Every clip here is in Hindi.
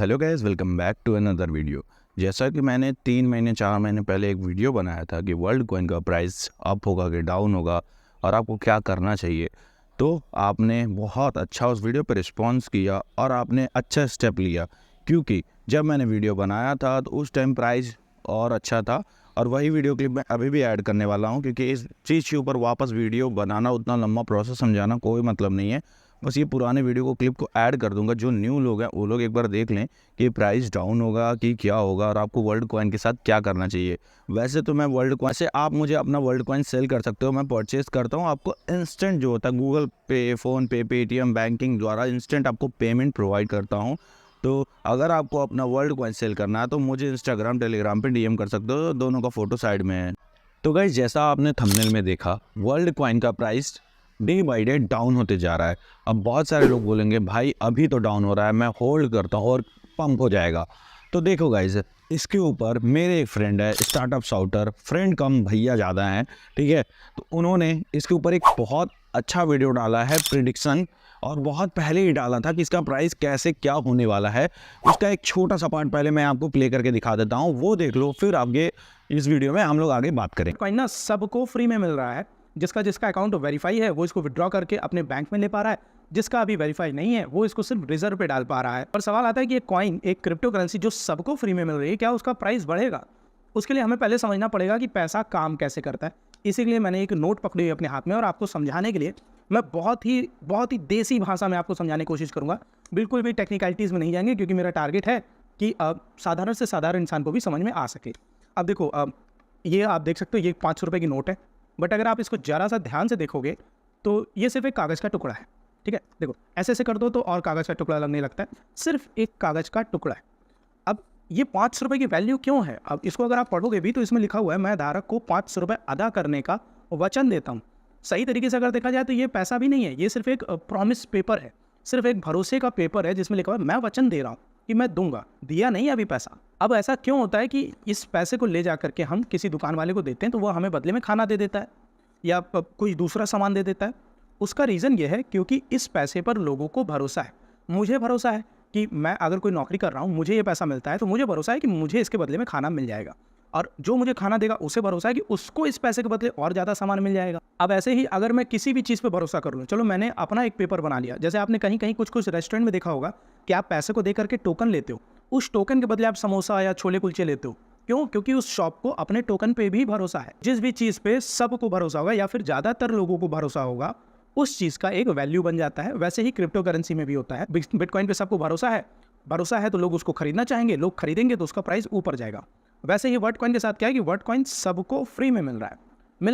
Hello guys, welcome back to another video. जैसा कि मैंने 3 महीने 4 महीने पहले एक वीडियो बनाया था कि वर्ल्ड कॉइन का प्राइस अप होगा कि डाउन होगा और आपको क्या करना चाहिए, तो आपने बहुत अच्छा उस वीडियो पर रिस्पॉन्स किया और आपने अच्छा स्टेप लिया। क्योंकि जब मैंने वीडियो बनाया था तो उस टाइम प्राइस और अच्छा था और वही वीडियो क्लिप मैं अभी भी ऐड करने वाला हूँ, क्योंकि इस चीज़ के ऊपर वापस वीडियो बनाना उतना लंबा प्रोसेस समझाना कोई मतलब नहीं है। बस ये पुराने वीडियो को क्लिप को ऐड कर दूंगा। जो न्यू लोग हैं वो लोग एक बार देख लें कि प्राइस डाउन होगा कि क्या होगा और आपको वर्ल्ड कॉइन के साथ क्या करना चाहिए। वैसे तो मैं वर्ल्ड कॉइन से आप मुझे अपना वर्ल्ड कॉइन सेल कर सकते हो, मैं परचेज़ करता हूँ। आपको इंस्टेंट जो होता है गूगल पे, फ़ोन पे, पेटीएम बैंकिंग द्वारा इंस्टेंट आपको पेमेंट प्रोवाइड करता हूँ। तो अगर आपको अपना वर्ल्ड कॉइन सेल करना है तो मुझे इंस्टाग्राम टेलीग्राम पे डीएम कर सकते हो, दोनों का फ़ोटो साइड में है। तो गाइस, जैसा आपने थंबनेल में देखा, वर्ल्ड कॉइन का price day by day down होते जा रहा है। अब बहुत सारे लोग बोलेंगे भाई अभी तो डाउन हो रहा है, मैं होल्ड करता हूँ और पंप हो जाएगा। तो देखो गाइस, इसके ऊपर मेरे एक फ्रेंड है, स्टार्टअप शाउटर, फ्रेंड कम भैया ज़्यादा हैं, ठीक है। तो उन्होंने इसके ऊपर एक बहुत अच्छा वीडियो डाला है, प्रिडिक्शन, और बहुत पहले ही डाला था कि इसका प्राइस कैसे क्या होने वाला है। उसका एक छोटा सा पार्ट पहले मैं आपको प्ले करके दिखा देता हूँ, वो देख लो, फिर आगे इस वीडियो में हम लोग आगे बात करें। कॉइन ना सबको फ्री में मिल रहा है। जिसका अकाउंट वेरीफाई है वो इसको विड्रॉ करके अपने बैंक में ले पा रहा है। जिसका अभी वेरीफाई नहीं है वो इसको सिर्फ रिजर्व पे डाल पा रहा है। और सवाल आता है कि ये कॉइन, एक क्रिप्टो करेंसी जो सबको फ्री में मिल रही है, क्या उसका प्राइस बढ़ेगा? उसके लिए हमें पहले समझना पड़ेगा कि पैसा काम कैसे करता है। इसीलिए मैंने एक नोट पकड़ी हुई अपने हाथ में और आपको समझाने के लिए मैं बहुत ही देसी भाषा में आपको समझाने की कोशिश करूँगा। बिल्कुल भी टेक्निकलिटीज़ में नहीं जाएंगे, क्योंकि मेरा टारगेट है कि साधारण से साधारण इंसान को भी समझ में आ सके। अब देखो, ये आप देख सकते हो, ये 500 रुपये की नोट है। बट अगर आप इसको ज़रा सा ध्यान से देखोगे तो ये सिर्फ एक कागज़ का टुकड़ा है, ठीक है। देखो, ऐसे कर दो तो और कागज़ का टुकड़ा लगने लगता है, सिर्फ एक कागज़ का टुकड़ा है। अब ये 500 रुपये की वैल्यू क्यों है? अब इसको अगर आप पढ़ोगे भी तो इसमें लिखा हुआ है, मैं धारक को 500 रुपये अदा करने का वचन देता हूँ। सही तरीके से अगर देखा जाए तो ये पैसा भी नहीं है, ये सिर्फ एक प्रॉमिस पेपर है, सिर्फ एक भरोसे का पेपर है जिसमें लिखा हुआ है मैं वचन दे रहा हूँ कि मैं दूंगा। दिया नहीं अभी पैसा। अब ऐसा क्यों होता है कि इस पैसे को ले जा करके हम किसी दुकान वाले को देते हैं तो वो हमें बदले में खाना दे देता है या कोई दूसरा सामान दे देता है? उसका रीज़न ये है क्योंकि इस पैसे पर लोगों को भरोसा है। मुझे भरोसा है कि मैं अगर कोई नौकरी कर रहा हूँ, मुझे ये पैसा मिलता है तो मुझे भरोसा है कि मुझे इसके बदले में खाना मिल जाएगा, और जो मुझे खाना देगा उसे भरोसा है कि उसको इस पैसे के बदले और ज़्यादा सामान मिल जाएगा। अब ऐसे ही अगर मैं किसी भी चीज़ पे भरोसा कर लूँ, चलो मैंने अपना एक पेपर बना लिया। जैसे आपने कहीं कहीं कुछ रेस्टोरेंट में देखा होगा कि आप पैसे को दे करके टोकन लेते हो, उस टोकन के बदले आप समोसा या छोले कुलचे लेते हो। क्यों? क्योंकि उस शॉप को अपने टोकन पे भी भरोसा है। जिस भी चीज़ पे सबको भरोसा होगा या फिर ज़्यादातर लोगों को भरोसा होगा, उस चीज़ का एक वैल्यू बन जाता है। वैसे ही क्रिप्टो करेंसी में भी होता है। बिटकॉइन पे सबको भरोसा है तो लोग उसको खरीदना चाहेंगे, लोग खरीदेंगे तो उसका प्राइस ऊपर जाएगा। वैसे ही वर्ल्ड कॉइन के साथ क्या है कि वर्ल्ड कॉइन सबको फ्री में मिल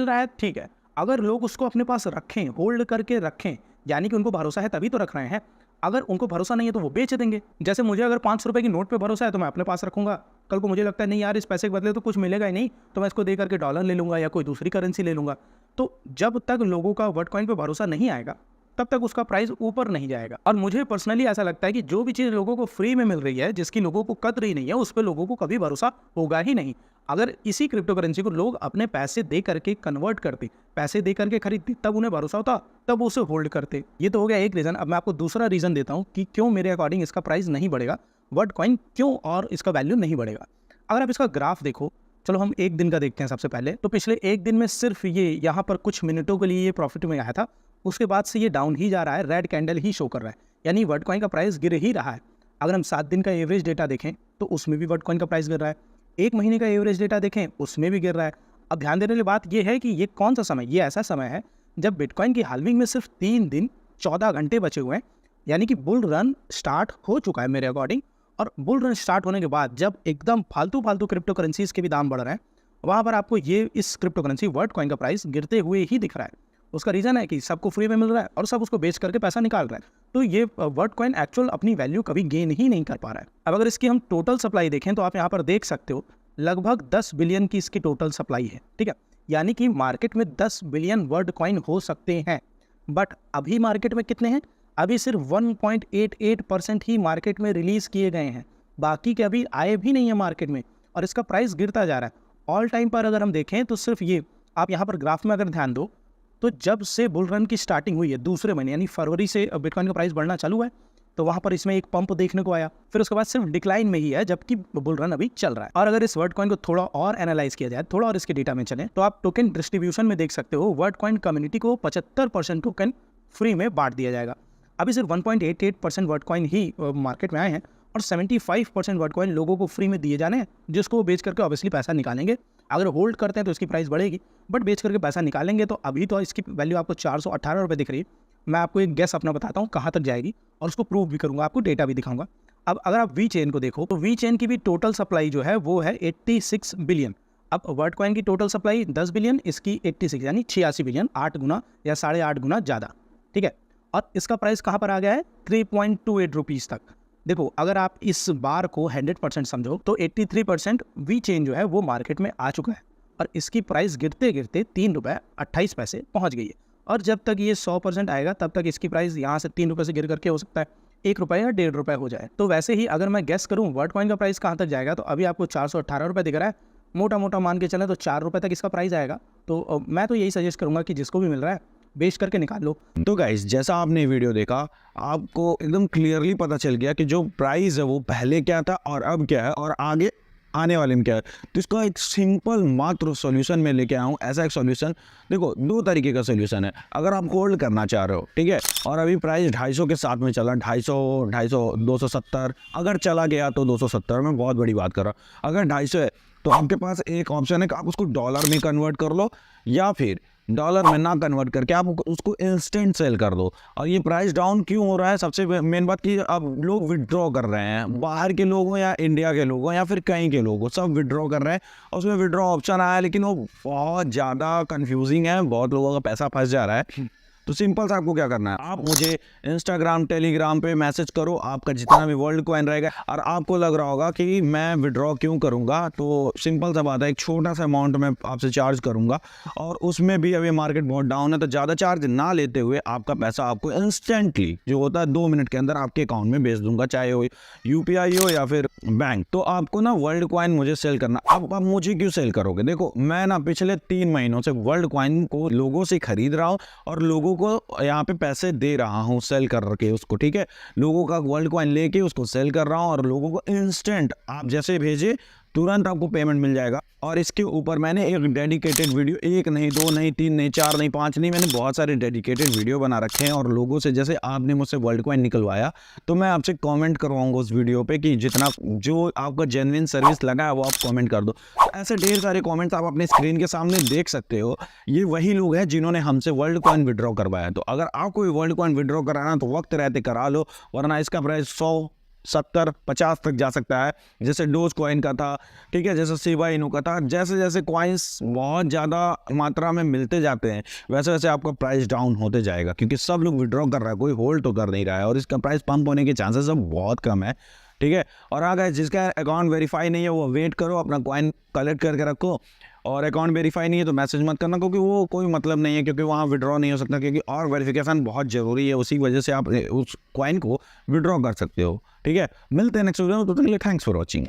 रहा है, ठीक है। अगर लोग उसको अपने पास रखें, होल्ड करके रखें, यानी कि उनको भरोसा है तभी तो रख रहे हैं। अगर उनको भरोसा नहीं है तो वो बेच देंगे। जैसे मुझे अगर 500 रुपये की नोट पे भरोसा है तो मैं अपने पास रखूंगा। कल को मुझे लगता है नहीं यार, इस पैसे के बदले तो कुछ मिलेगा ही नहीं, तो मैं इसको दे करके डॉलर ले लूँगा या कोई दूसरी करेंसी ले लूँगा। तो जब तक लोगों का वर्ल्ड कॉइन पे भरोसा नहीं आएगा तब तक उसका प्राइस ऊपर नहीं जाएगा। और मुझे पर्सनली ऐसा लगता है कि जो भी चीज़ लोगों को फ्री में मिल रही है, जिसकी लोगों को कदर ही नहीं है, उस पर लोगों को कभी भरोसा होगा ही नहीं। अगर इसी क्रिप्टो करेंसी को लोग अपने पैसे दे करके कन्वर्ट करते, पैसे दे करके खरीदते, तब उन्हें भरोसा होता, तब वो उसे होल्ड करते। ये तो हो गया एक रीज़न। अब मैं आपको दूसरा रीज़न देता हूँ कि क्यों मेरे अकॉर्डिंग इसका प्राइस नहीं बढ़ेगा, वर्ल्ड कॉइन क्यों और इसका वैल्यू नहीं बढ़ेगा। अगर आप इसका ग्राफ देखो, चलो हम एक दिन का देखते हैं सबसे पहले। तो पिछले एक दिन में सिर्फ ये यहाँ पर कुछ मिनटों के लिए ये प्रॉफिट में आया था, उसके बाद से ये डाउन ही जा रहा है, रेड कैंडल ही शो कर रहा है, यानी वर्ल्ड कॉइन का प्राइस गिर ही रहा है। अगर हम 7 दिन का एवरेज डेटा देखें तो उसमें भी वर्ल्ड कॉइन का प्राइस गिर रहा है। 1 महीने का एवरेज डेटा देखें उसमें भी गिर रहा है। अब ध्यान देने वाली बात यह है कि ये कौन सा समय, ये ऐसा समय है जब बिटकॉइन की हाल्विंग में सिर्फ 3 दिन 14 घंटे बचे हुए हैं, यानी कि बुल रन स्टार्ट हो चुका है मेरे अकॉर्डिंग। और बुल रन स्टार्ट होने के बाद जब एकदम फालतू क्रिप्टो करेंसीज के भी दाम बढ़ रहे हैं, वहाँ पर आपको ये इस क्रिप्टो करेंसी वर्ल्ड कॉइन का प्राइस गिरते हुए ही दिख रहा है। उसका रीज़न है कि सबको फ्री में मिल रहा है और सब उसको बेच करके पैसा निकाल रहा है। तो ये वर्ल्ड कॉइन एक्चुअल अपनी वैल्यू कभी गेन ही नहीं कर पा रहा है। अब अगर इसकी हम टोटल सप्लाई देखें तो आप यहाँ पर देख सकते हो लगभग 10 बिलियन की इसकी टोटल सप्लाई है, ठीक है। यानी कि मार्केट में 10 बिलियन वर्ल्ड कॉइन हो सकते हैं। बट अभी मार्केट में कितने हैं? अभी सिर्फ 1.88% ही मार्केट में रिलीज़ किए गए हैं, बाकी के अभी आए भी नहीं है मार्केट में, और इसका प्राइस गिरता जा रहा है। ऑल टाइम पर अगर हम देखें तो सिर्फ ये, आप यहाँ पर ग्राफ में अगर ध्यान दो तो जब से बुल रन की स्टार्टिंग हुई है दूसरे महीने यानी फरवरी से बिटकॉइन का प्राइस बढ़ना चालू है, तो वहाँ पर इसमें एक पंप देखने को आया, फिर उसके बाद सिर्फ डिक्लाइन में ही है जबकि बुल रन अभी चल रहा है। और अगर इस वर्ड कॉइन को थोड़ा और एनालाइज किया जाए, थोड़ा और इसके डेटा में चले, तो आप टोकन डिस्ट्रीब्यूशन में देख सकते हो वर्ड कॉइन कम्युनिटी को 75% टोकन फ्री में बांट दिया जाएगा। अभी सिर्फ 1.88% वर्ड कॉइन ही मार्केट में आए हैं और 75% वर्ड कॉइन लोगों को फ्री में दिए जाने हैं, जिसको वो बेच करके ऑब्वियसली पैसा निकालेंगे। अगर होल्ड करते हैं तो इसकी प्राइस बढ़ेगी, बट बेच करके पैसा निकालेंगे तो अभी तो इसकी वैल्यू आपको 418 रुपये दिख रही है। मैं आपको एक गेस अपना बताता हूँ कहाँ तक जाएगी और उसको प्रूव भी करूँगा, आपको डेटा भी दिखाऊंगा। अब अगर आप वी चेन को देखो तो वी चेन की भी टोटल सप्लाई जो है वो है 86 बिलियन। अब वर्ड कॉइन की टोटल सप्लाई 10 बिलियन, इसकी 86 यानी 86 बिलियन, 8 गुना या 8.5 गुना ज़्यादा, ठीक है। और इसका प्राइस कहाँ पर आ गया है 3.28 रुपीज़ तक। देखो अगर आप इस बार को 100% समझो तो 83% वी चेन जो है वो मार्केट में आ चुका है और इसकी प्राइस गिरते गिरते 3 रुपये 28 पैसे पहुँच गई है। और जब तक ये 100% आएगा तब तक इसकी प्राइस यहाँ से 3 रुपये से गिर करके हो सकता है 1 रुपये या 1.5 रुपये हो जाए। तो वैसे ही अगर मैं गेस करूँ वर्ड कॉइन का प्राइस कहाँ तक जाएगा, तो अभी आपको 418 रुपये दिख रहा है, मोटा मोटा मान के चलें तो 4 रुपये तक इसका प्राइस आएगा। तो मैं तो यही सजेस्ट करूँगा कि जिसको भी मिल रहा है बेच करके निकाल लो। तो गाइस जैसा आपने वीडियो देखा, आपको एकदम क्लियरली पता चल गया कि जो प्राइस है वो पहले क्या था और अब क्या है और आगे आने वाले में क्या है। तो इसका एक सिंपल मात्र सॉल्यूशन मैं लेके आया हूँ। ऐसा एक सॉल्यूशन, देखो 2 तरीके का सॉल्यूशन है। अगर आप होल्ड करना चाह रहे हो, ठीक है, और अभी प्राइस 250 के साथ में चला, 250, 270, अगर चला गया तो 270, मैं बहुत बड़ी बात कर रहा हूँ। अगर 250 है तो आपके पास एक ऑप्शन है कि आप उसको डॉलर में कन्वर्ट कर लो या फिर डॉलर में ना कन्वर्ट करके आप उसको इंस्टेंट सेल कर दो। और ये प्राइस डाउन क्यों हो रहा है, सबसे मेन बात कि अब लोग विड्रॉ कर रहे हैं, बाहर के लोग हों या इंडिया के लोग हों या फिर कहीं के लोग हों, सब विड्रॉ कर रहे हैं। और उसमें विड्रॉ ऑप्शन आया लेकिन वो बहुत ज़्यादा कंफ्यूजिंग है, बहुत लोगों का पैसा फंस जा रहा है। तो सिंपल सा आपको क्या करना है, आप मुझे इंस्टाग्राम टेलीग्राम पे मैसेज करो, आपका जितना भी वर्ल्ड कॉइन रहेगा। और आपको लग रहा होगा कि मैं विड्रॉ क्यों करूंगा, तो सिंपल सा बात है, एक छोटा सा अमाउंट मैं आपसे चार्ज करूंगा और उसमें भी अभी मार्केट बहुत डाउन है, तो ज़्यादा चार्ज ना लेते हुए आपका पैसा आपको इंस्टेंटली जो होता है 2 मिनट के अंदर आपके अकाउंट में भेज दूंगा, चाहे वो UPI हो या फिर बैंक। तो आपको ना वर्ल्ड कॉइन मुझे सेल करना। अब आप मुझे क्यों सेल करोगे, देखो मैं ना पिछले 3 महीनों से वर्ल्ड कॉइन को लोगों से खरीद रहा हूँ और लोगों को यहाँ पे पैसे दे रहा हूँ सेल करके उसको, ठीक है। लोगों का वर्ल्ड कॉइन लेके उसको सेल कर रहा हूँ और लोगों को इंस्टेंट आप जैसे भेजे तुरंत आपको पेमेंट मिल जाएगा। और इसके ऊपर मैंने एक डेडिकेटेड वीडियो, 1 नहीं 2 नहीं 3 नहीं 4 नहीं 5 नहीं, मैंने बहुत सारे डेडिकेटेड वीडियो बना रखे हैं। और लोगों से, जैसे आपने मुझसे वर्ल्ड कॉइन निकलवाया तो मैं आपसे कमेंट करवाऊंगा उस वीडियो पे कि जितना जो आपका जेन्युइन सर्विस लगा है वो आप कमेंट कर दो। तो ऐसे ढेर सारे कमेंट्स आप अपने स्क्रीन के सामने देख सकते हो। ये वही लोग हैं जिन्होंने हमसे वर्ल्ड कॉइन विड्रॉ करवाया। तो अगर आपको वर्ल्ड कॉइन विड्रॉ कराना तो वक्त रहते करा लो, वरना इसका प्राइस 100, 70, 50 तक जा सकता है, जैसे डोज कॉइन का था, ठीक है, जैसे शिबा इनू का था। जैसे जैसे कॉइन्स बहुत ज़्यादा मात्रा में मिलते जाते हैं वैसे वैसे आपका प्राइस डाउन होते जाएगा, क्योंकि सब लोग विड्रॉ कर रहा है, कोई होल्ड तो कर नहीं रहा है और इसका प्राइस पंप होने के चांसेस अब बहुत कम है, ठीक है। और अगर जिसका अकाउंट वेरीफाई नहीं है वो वेट करो, अपना कॉइन कलेक्ट करके रखो। और अकाउंट वेरीफाई नहीं है तो मैसेज मत करना, क्योंकि वो कोई मतलब नहीं है, क्योंकि वहाँ विड्रॉ नहीं हो सकता, क्योंकि और वेरिफिकेशन बहुत ज़रूरी है, उसी वजह से आप उस कॉइन को विड्रॉ कर सकते हो, ठीक है। मिलते हैं नेक्स्ट वीडियो में, तो थैंक्स फॉर वॉचिंग।